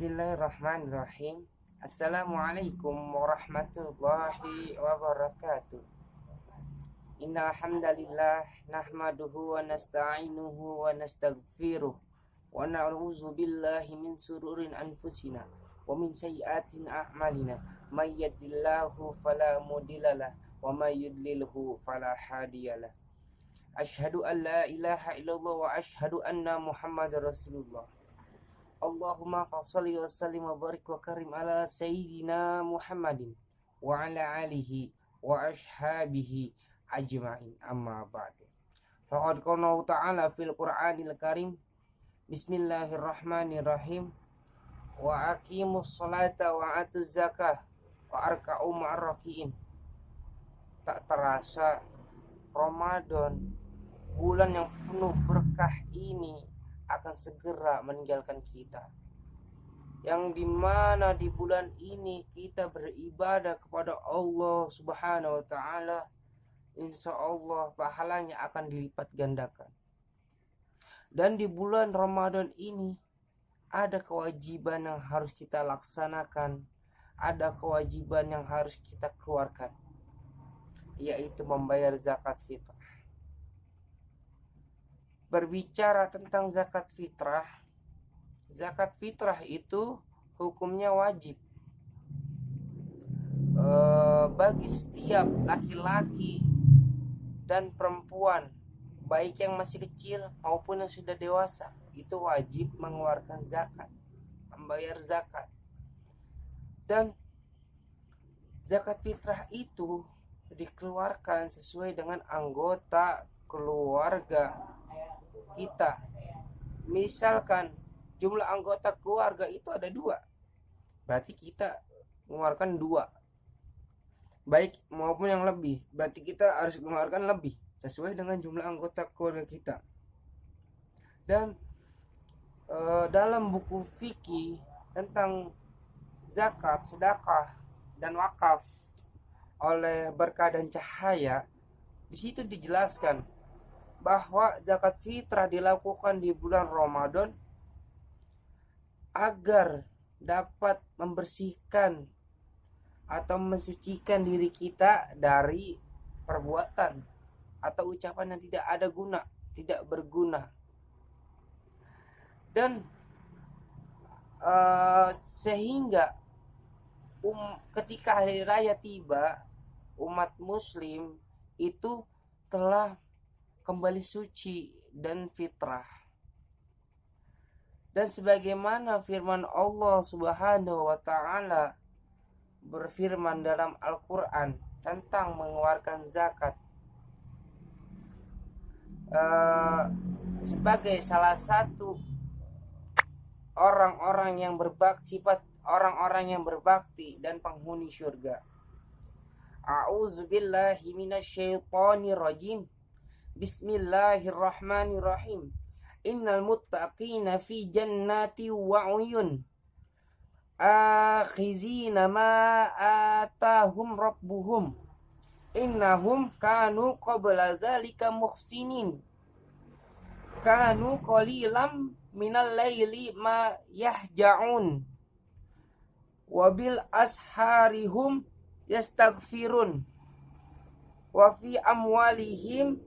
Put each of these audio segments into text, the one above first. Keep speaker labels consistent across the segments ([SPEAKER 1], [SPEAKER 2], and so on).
[SPEAKER 1] Bismillahirrahmanirrahim. Assalamualaikum warahmatullahi wabarakatuh. Innal hamdalillah nahmaduhu wa nasta'inuhu wa nastaghfiruh wa na'udzu billahi min sururin anfusina wa min sayyiatin a'malina. May yahdihillahu fala mudhillalah wa may yudlilhu fala hadiyalah. Asyhadu an la ilaha illallah wa asyhadu anna Muhammadar Rasulullah. Allahumma fasholli wa sallim wa barik wa karim ala sayyidina Muhammadin wa ala alihi wa ashabihi ajma'in, amma ba'du. Faqad qala ta'ala fil Qur'anil Karim, Bismillahirrahmanirrahim, wa aqimus sholata wa atuz zakah wa arka'u ma'ar raki'in. Tak terasa Ramadan, bulan yang penuh berkah ini akan segera meninggalkan kita, yang dimana di bulan ini kita beribadah kepada Allah Subhanahu wa ta'ala. Insya Allah pahalanya akan dilipat gandakan. Dan di bulan Ramadan ini ada kewajiban yang harus kita laksanakan, ada kewajiban yang harus kita keluarkan, yaitu membayar zakat fitrah. Berbicara tentang zakat fitrah itu hukumnya wajib bagi setiap laki-laki dan perempuan, baik yang masih kecil maupun yang sudah dewasa. Itu wajib mengeluarkan zakat, membayar zakat. Dan zakat fitrah itu dikeluarkan sesuai dengan anggota keluarga kita. Misalkan jumlah anggota keluarga itu ada 2, berarti kita mengeluarkan 2, baik maupun yang lebih, berarti kita harus mengeluarkan lebih sesuai dengan jumlah anggota keluarga kita. Dan dalam buku fikih tentang zakat, sedekah dan wakaf oleh Berkah dan Cahaya, di situ dijelaskan bahwa zakat fitrah dilakukan di bulan Ramadan agar dapat membersihkan atau mensucikan diri kita dari perbuatan atau ucapan yang tidak ada guna, tidak berguna. Dan sehingga ketika hari raya tiba, umat muslim itu telah kembali suci dan fitrah. Dan sebagaimana firman Allah Subhanahu wa ta'ala berfirman dalam Al-Quran tentang mengeluarkan zakat sebagai salah satu orang-orang yang berbakti, sifat orang-orang yang berbakti dan penghuni surga. A'udzubillahi minasyaitonir rajim. Bismillahirrahmanirrahim. Innal muttaqina fi jannati wa uyun akhizina ma atahum rabbuhum innahum kanu qabla dzalika muhsinin kanu qalilam minal laili ma yahja'un wa bil asharihum yastaghfirun wa fi amwalihim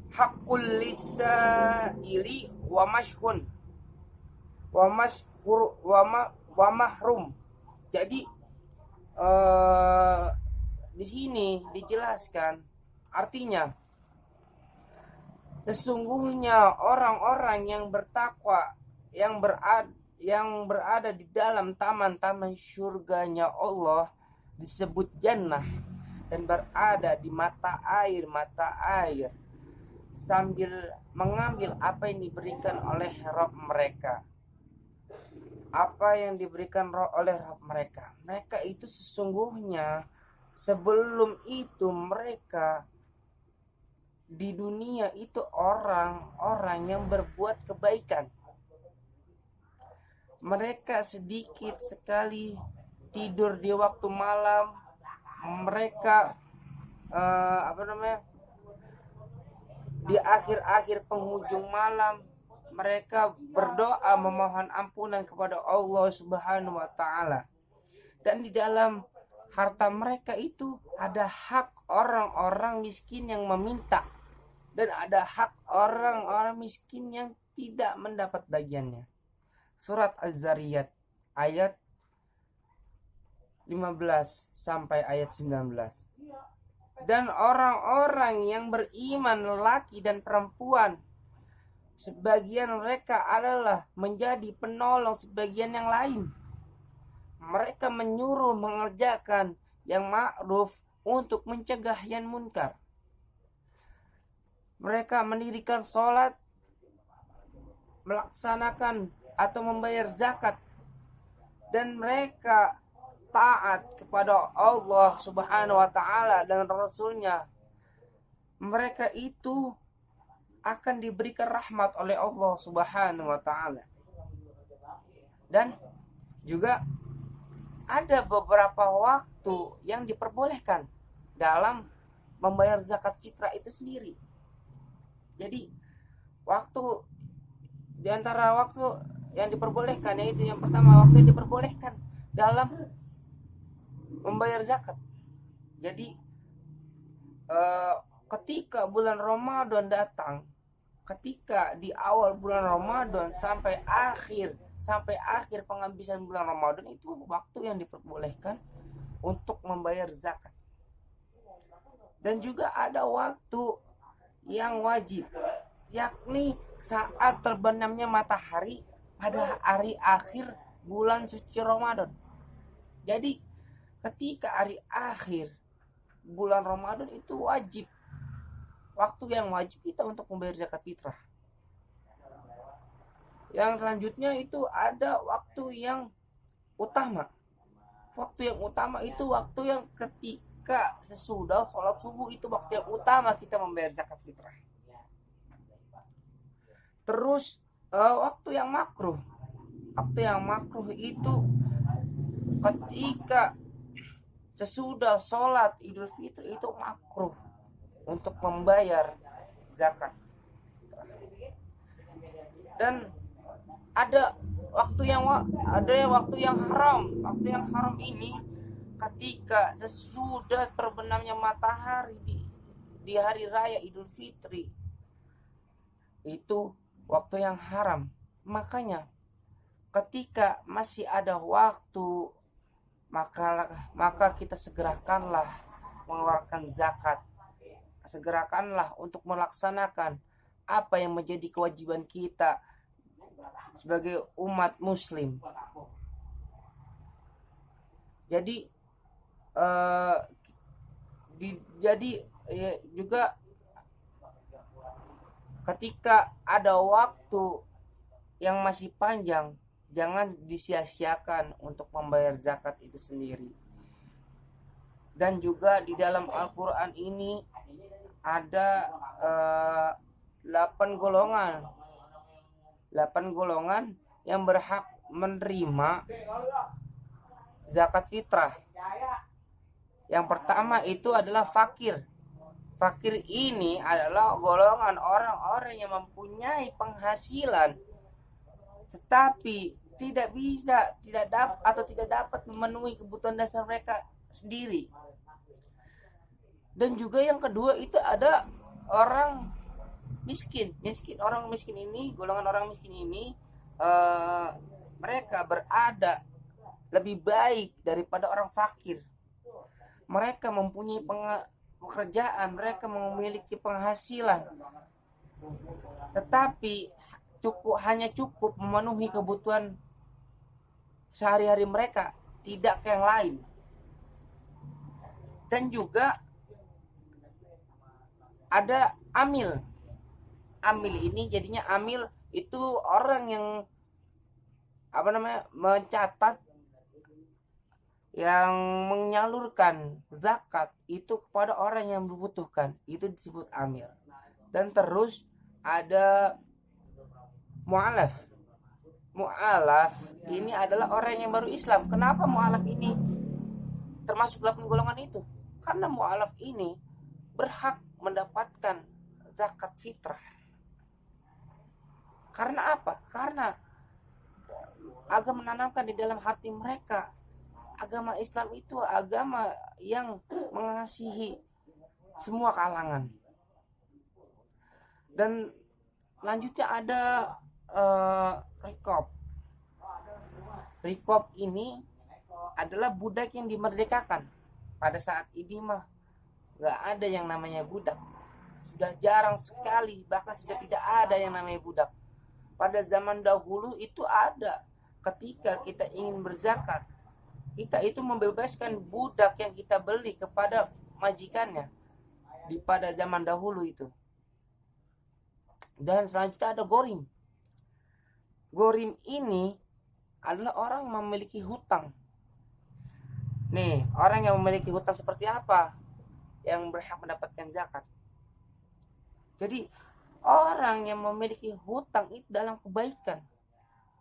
[SPEAKER 1] haqqul lisaili wa mashhun wa mashhur wa mahrum. Jadi di sini dijelaskan, artinya sesungguhnya orang-orang yang bertakwa yang berada di dalam taman-taman surganya Allah disebut jannah, dan berada di mata air sambil mengambil apa yang diberikan oleh Rabb mereka. Apa yang diberikan oleh Rabb mereka. Mereka itu sesungguhnya sebelum itu mereka di dunia itu orang-orang yang berbuat kebaikan. Mereka sedikit sekali tidur di waktu malam. Mereka di akhir-akhir penghujung malam mereka berdoa memohon ampunan kepada Allah Subhanahu wa taala. Dan di dalam harta mereka itu ada hak orang-orang miskin yang meminta, dan ada hak orang-orang miskin yang tidak mendapat bagiannya. Surat Az-Zariyat ayat 15 sampai ayat 19. Dan orang-orang yang beriman lelaki dan perempuan, sebagian mereka adalah menjadi penolong sebagian yang lain. Mereka menyuruh mengerjakan yang ma'ruf untuk mencegah yang munkar. Mereka mendirikan sholat, melaksanakan atau membayar zakat, dan mereka taat kepada Allah Subhanahu wa taala dan Rasulnya. Mereka itu akan diberikan rahmat oleh Allah Subhanahu wa taala. Dan juga ada beberapa waktu yang diperbolehkan dalam membayar zakat fitrah itu sendiri. Jadi waktu di antara waktu yang diperbolehkan, yaitu yang pertama, waktu yang diperbolehkan dalam membayar zakat. Jadi ketika bulan Ramadan datang, ketika di awal bulan Ramadan sampai akhir penghabisan bulan Ramadan, itu waktu yang diperbolehkan untuk membayar zakat. Dan juga ada waktu yang wajib, yakni saat terbenamnya matahari pada hari akhir bulan suci Ramadan. Jadi ketika hari akhir bulan Ramadan itu wajib, waktu yang wajib kita untuk membayar zakat fitrah. Yang selanjutnya itu ada waktu yang utama. Waktu yang utama itu waktu yang ketika sesudah sholat subuh, itu waktu yang utama kita membayar zakat fitrah. Terus waktu yang makruh. Waktu yang makruh itu ketika sesudah sholat Idul Fitri, itu makruh untuk membayar zakat. Dan ada waktu yang haram. Waktu yang haram ini ketika sesudah terbenamnya matahari di hari raya Idul Fitri, itu waktu yang haram. Makanya ketika masih ada waktu, maka kita segerakanlah mengeluarkan zakat. Segerakanlah untuk melaksanakan apa yang menjadi kewajiban kita sebagai umat muslim. Jadi juga ketika ada waktu yang masih panjang, jangan disia-siakan untuk membayar zakat itu sendiri. Dan juga di dalam Al-Quran ini ada 8 golongan yang berhak menerima zakat fitrah. Yang pertama itu adalah fakir. Fakir ini adalah golongan orang-orang yang mempunyai penghasilan tetapi tidak dapat memenuhi kebutuhan dasar mereka sendiri. Dan juga yang kedua itu ada orang miskin. Orang miskin ini, golongan orang miskin ini, mereka berada lebih baik daripada orang fakir. Mereka mempunyai pekerjaan, mereka memiliki penghasilan, tetapi hanya cukup memenuhi kebutuhan sehari-hari mereka, tidak ke yang lain. Dan juga ada amil. Amil ini jadinya amil itu orang yang mencatat, yang menyalurkan zakat itu kepada orang yang membutuhkan, itu disebut amil. Dan terus ada mu'alaf. Mu'alaf ini adalah orang yang baru Islam. Kenapa mu'alaf ini termasuk 8 golongan itu? Karena mu'alaf ini berhak mendapatkan zakat fitrah. Karena apa? Karena agama menanamkan di dalam hati mereka, agama Islam itu agama yang mengasihi semua kalangan. Dan lanjutnya ada Rikob. Rikob ini adalah budak yang dimerdekakan. Pada saat ini mah gak ada yang namanya budak. Sudah jarang sekali, bahkan sudah tidak ada yang namanya budak. Pada zaman dahulu itu ada. Ketika kita ingin berzakat, kita itu membebaskan budak yang kita beli kepada majikannya pada zaman dahulu itu. Dan selanjutnya ada gorim. Gorim ini adalah orang yang memiliki hutang. Nih, orang yang memiliki hutang seperti apa yang berhak mendapatkan zakat? Jadi orang yang memiliki hutang itu dalam kebaikan,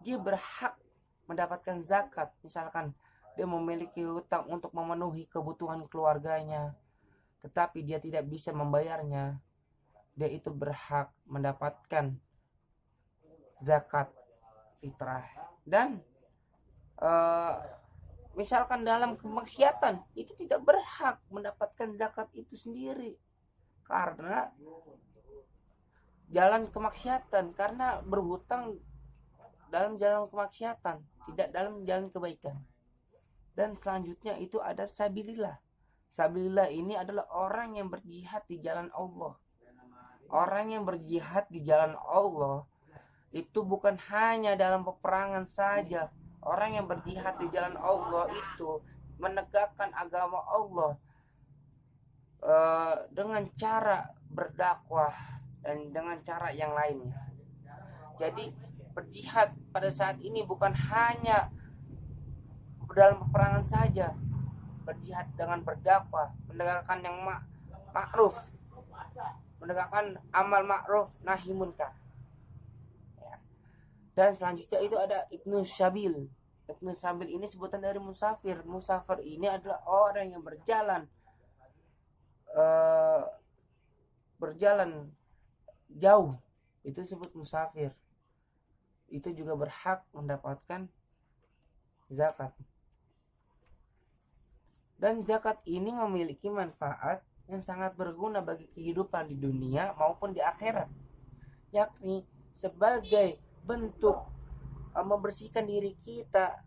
[SPEAKER 1] dia berhak mendapatkan zakat. Misalkan dia memiliki hutang untuk memenuhi kebutuhan keluarganya, tetapi dia tidak bisa membayarnya, dia itu berhak mendapatkan zakat fitrah. Dan misalkan dalam kemaksiatan, itu tidak berhak mendapatkan zakat itu sendiri, karena jalan kemaksiatan, karena berhutang dalam jalan kemaksiatan, tidak dalam jalan kebaikan. Dan selanjutnya itu ada sabilillah. Sabilillah ini adalah orang yang berjihad di jalan Allah. Orang yang berjihad di jalan Allah itu bukan hanya dalam peperangan saja. Orang yang berjihad di jalan Allah itu menegakkan agama Allah dengan cara berdakwah dan dengan cara yang lainnya. Jadi berjihad pada saat ini bukan hanya dalam peperangan saja. Berjihad dengan berdakwah, menegakkan yang ma'ruf, menegakkan amal ma'ruf nahi munkar. Ya. Dan selanjutnya itu ada Ibnu Sabil. Ibnu Sabil ini sebutan dari musafir. Musafir ini adalah orang yang berjalan jauh, itu disebut musafir. Itu juga berhak mendapatkan zakat. Dan zakat ini memiliki manfaat yang sangat berguna bagi kehidupan di dunia maupun di akhirat, yakni sebagai bentuk membersihkan diri kita,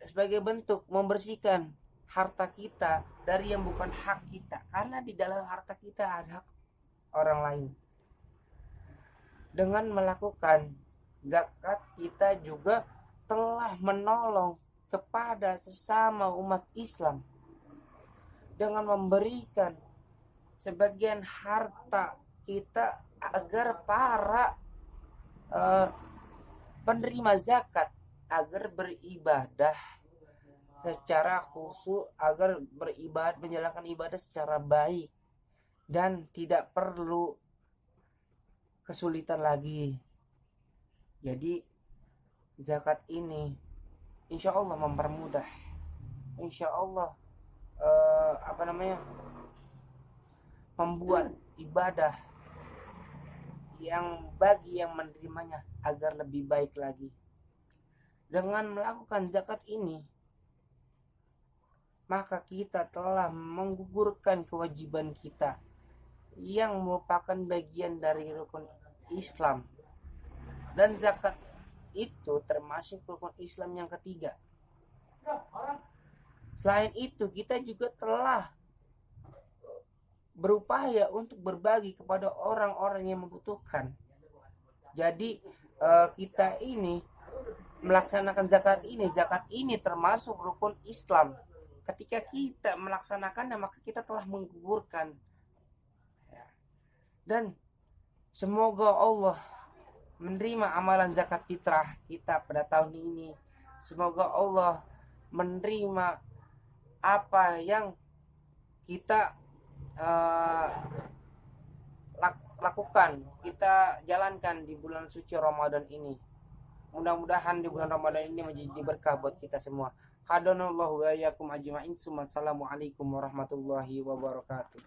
[SPEAKER 1] sebagai bentuk membersihkan harta kita dari yang bukan hak kita, karena di dalam harta kita ada hak orang lain. Dengan melakukan zakat, kita juga telah menolong kepada sesama umat Islam dengan memberikan sebagian harta kita agar para penerima zakat agar beribadah secara khusyuk, agar beribadah, menjalankan ibadah secara baik dan tidak perlu kesulitan lagi. Jadi zakat ini insya Allah mempermudah, insya Allah membuat ibadah yang bagi yang menerimanya agar lebih baik lagi. Dengan melakukan zakat ini, maka kita telah menggugurkan kewajiban kita yang merupakan bagian dari rukun Islam. Dan zakat itu termasuk rukun Islam yang ketiga. Selain itu, kita juga telah berupaya untuk berbagi kepada orang-orang yang membutuhkan. Jadi kita ini melaksanakan zakat ini termasuk rukun Islam. Ketika kita melaksanakannya, maka kita telah menggugurkan. Dan semoga Allah menerima amalan zakat fitrah kita pada tahun ini. Semoga Allah menerima apa yang kita lakukan, kita jalankan di bulan suci Ramadan ini. Mudah-mudahan di bulan Ramadan ini menjadi berkah buat kita semua. Hadanallahu wa iyyakum ajma'in. Assalamualaikum warahmatullahi wabarakatuh.